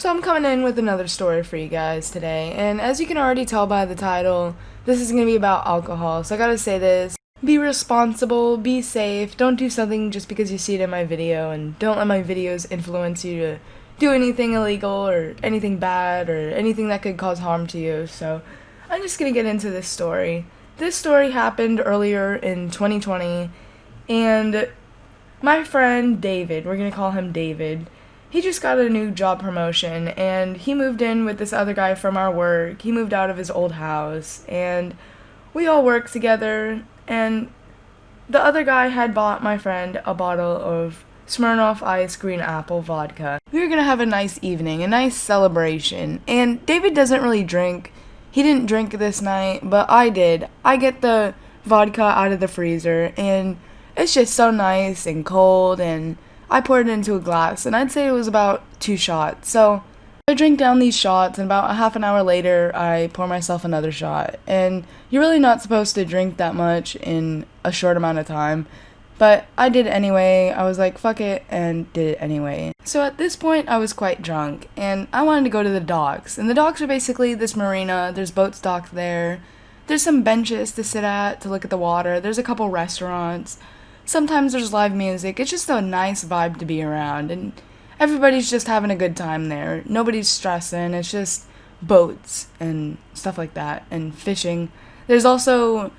So I'm coming in with another story for you guys today, and as you can already tell by the title, this is going to be about alcohol, so I gotta say this. Be responsible, be safe, don't do something just because you see it in my video, and don't let my videos influence you to do anything illegal or anything bad or anything that could cause harm to you. So I'm just going to get into this story. This story happened earlier in 2020, and my friend David, we're going to call him David, he just got a new job promotion, and he moved in with this other guy from our work. He moved out of his old house, and we all worked together, and the other guy had bought my friend a bottle of Smirnoff Ice Green Apple Vodka. We were gonna have a nice evening, a nice celebration, and David doesn't really drink. He didn't drink this night, but I did. I get the vodka out of the freezer, and it's just so nice and cold, and I poured it into a glass, and I'd say it was about 2 shots. So I drink down these shots, and about a half an hour later, I pour myself another shot. And you're really not supposed to drink that much in a short amount of time, but I did it anyway. I was like, fuck it, and did it anyway. So at this point, I was quite drunk, and I wanted to go to the docks. And the docks are basically this marina. There's boats docked there. There's some benches to sit at to look at the water. There's a couple restaurants. Sometimes there's live music. It's just a nice vibe to be around, and everybody's just having a good time there. Nobody's stressing. It's just boats and stuff like that, and fishing. There's also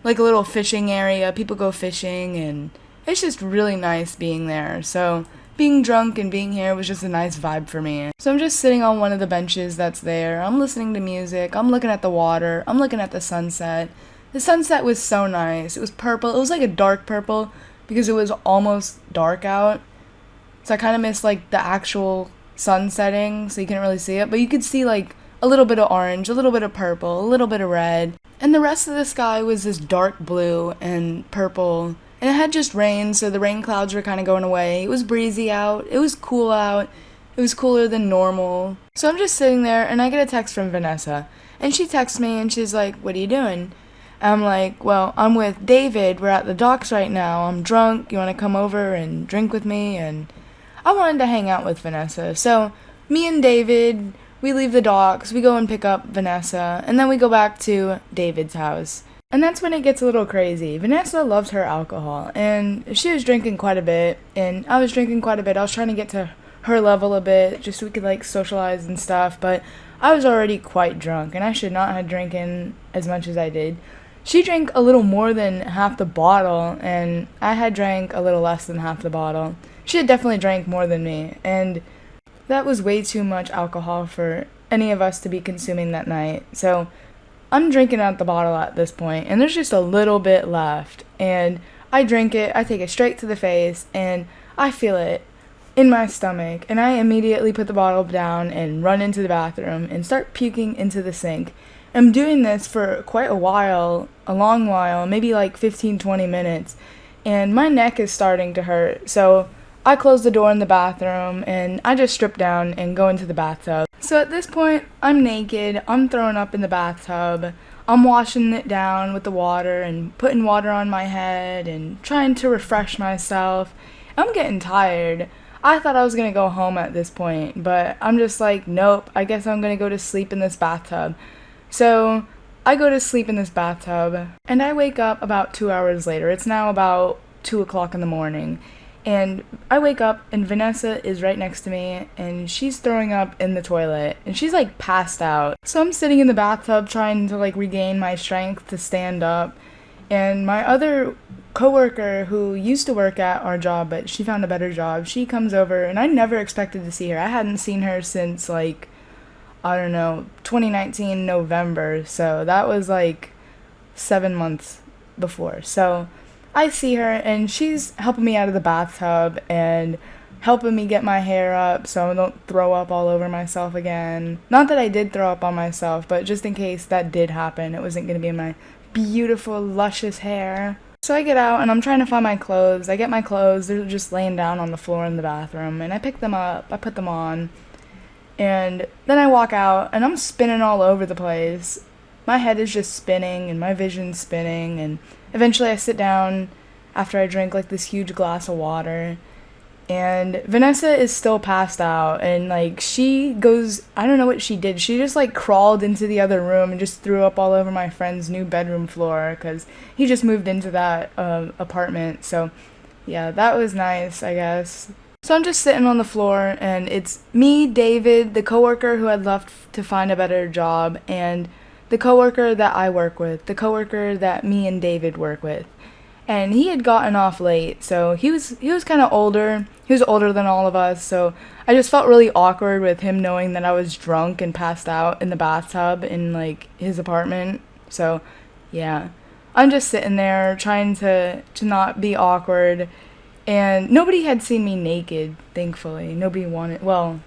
like a little fishing area. People go fishing, and it's just really nice being there. So being drunk and being here was just a nice vibe for me. So I'm just sitting on one of the benches that's there. I'm listening to music. I'm looking at the water. I'm looking at the sunset. The sunset was so nice. It was purple. It was like a dark purple because it was almost dark out. So I kind of missed like the actual sun setting, so you couldn't really see it. But you could see like a little bit of orange, a little bit of purple, a little bit of red. And the rest of the sky was this dark blue and purple. And it had just rained, so the rain clouds were kind of going away. It was breezy out. It was cool out. It was cooler than normal. So I'm just sitting there, and I get a text from Vanessa. And she texts me, and she's like, "What are you doing?" I'm like, "Well, I'm with David. We're at the docks right now. I'm drunk. You want to come over and drink with me?" And I wanted to hang out with Vanessa. So me and David, we leave the docks. We go and pick up Vanessa. And then we go back to David's house. And that's when it gets a little crazy. Vanessa loves her alcohol. And she was drinking quite a bit. And I was drinking quite a bit. I was trying to get to her level a bit just so we could like socialize and stuff. But I was already quite drunk. And I should not have drinking as much as I did. She drank a little more than half the bottle, and I had drank a little less than half the bottle. She had definitely drank more than me, and that was way too much alcohol for any of us to be consuming that night. So I'm drinking out the bottle at this point, and there's just a little bit left, and I drink it, I take it straight to the face, and I feel it in my stomach, and I immediately put the bottle down and run into the bathroom and start puking into the sink. I'm doing this for quite a while, a long while, maybe like 15-20 minutes, and my neck is starting to hurt. So I close the door in the bathroom, and I just strip down and go into the bathtub. So at this point, I'm naked, I'm throwing up in the bathtub, I'm washing it down with the water and putting water on my head and trying to refresh myself. I'm getting tired. I thought I was going to go home at this point, but I'm just like, nope, I guess I'm going to go to sleep in this bathtub. So I go to sleep in this bathtub, and I wake up about 2 hours later. It's now about 2 o'clock in the morning, and I wake up, and Vanessa is right next to me, and she's throwing up in the toilet, and she's like passed out. So I'm sitting in the bathtub trying to like regain my strength to stand up, and my other coworker who used to work at our job, but she found a better job, she comes over, and I never expected to see her. I hadn't seen her since like, I don't know, 2019 November, so that was like 7 months before. So I see her, and she's helping me out of the bathtub and helping me get my hair up so I don't throw up all over myself again. Not that I did throw up on myself, but just in case that did happen, it wasn't going to be in my beautiful, luscious hair. So I get out, and I'm trying to find my clothes. I get my clothes. They're just laying down on the floor in the bathroom, and I pick them up. I put them on. And then I walk out, and I'm spinning all over the place. My head is just spinning, and my vision's spinning, and eventually I sit down after I drink like this huge glass of water, and Vanessa is still passed out, and like she goes, I don't know what she did. She just like crawled into the other room and just threw up all over my friend's new bedroom floor because he just moved into that apartment. So yeah, that was nice, I guess. So I'm just sitting on the floor, and it's me, David, the coworker who had left to find a better job, and the coworker that I work with, the coworker that me and David work with. And he had gotten off late, so he was kind of older. He was older than all of us, so I just felt really awkward with him knowing that I was drunk and passed out in the bathtub in like his apartment. So, yeah. I'm just sitting there trying to not be awkward, and nobody had seen me naked, thankfully. Nobody wanted, well,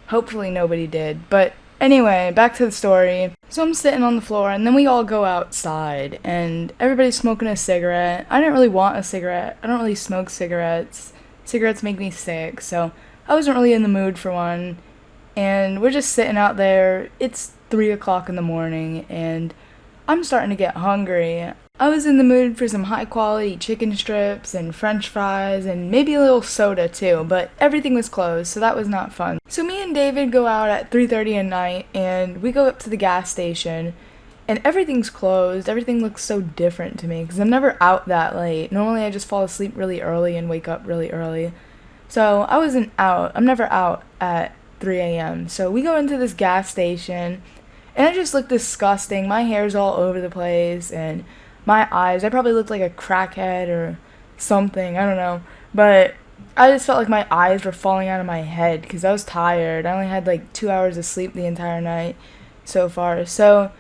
hopefully nobody did, but anyway, back to the story. So I'm sitting on the floor, and then we all go outside, and everybody's smoking a cigarette. I didn't really want a cigarette. I don't really smoke cigarettes. Cigarettes make me sick, so I wasn't really in the mood for one. And we're just sitting out there. It's 3 o'clock in the morning, and I'm starting to get hungry. I was in the mood for some high-quality chicken strips and french fries and maybe a little soda too, but everything was closed, so that was not fun. So me and David go out at 3:30 at night, and we go up to the gas station, and everything's closed. Everything looks so different to me because I'm never out that late. Normally I just fall asleep really early and wake up really early. So I wasn't out. I'm never out at 3 a.m. So we go into this gas station, and I just look disgusting. My hair's all over the place, and my eyes, I probably looked like a crackhead or something, I don't know, but I just felt like my eyes were falling out of my head because I was tired. I only had like 2 hours of sleep the entire night so far. So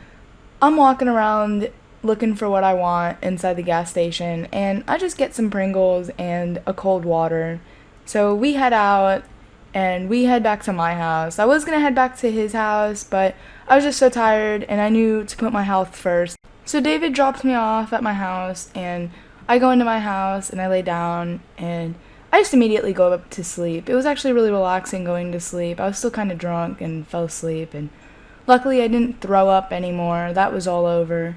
I'm walking around looking for what I want inside the gas station, and I just get some Pringles and a cold water. So we head out, and we head back to my house. I was gonna head back to his house, but I was just so tired, and I knew to put my health first. So David dropped me off at my house, and I go into my house, and I lay down, and I just immediately go up to sleep. It was actually really relaxing going to sleep. I was still kind of drunk and fell asleep, and luckily I didn't throw up anymore. That was all over.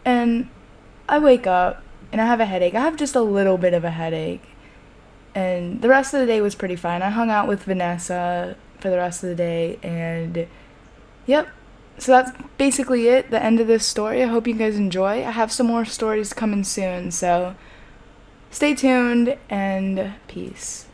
And I wake up, and I have a headache. I have just a little bit of a headache. And the rest of the day was pretty fine. I hung out with Vanessa for the rest of the day, and yep. So that's basically it, the end of this story. I hope you guys enjoy. I have some more stories coming soon, so stay tuned, and peace.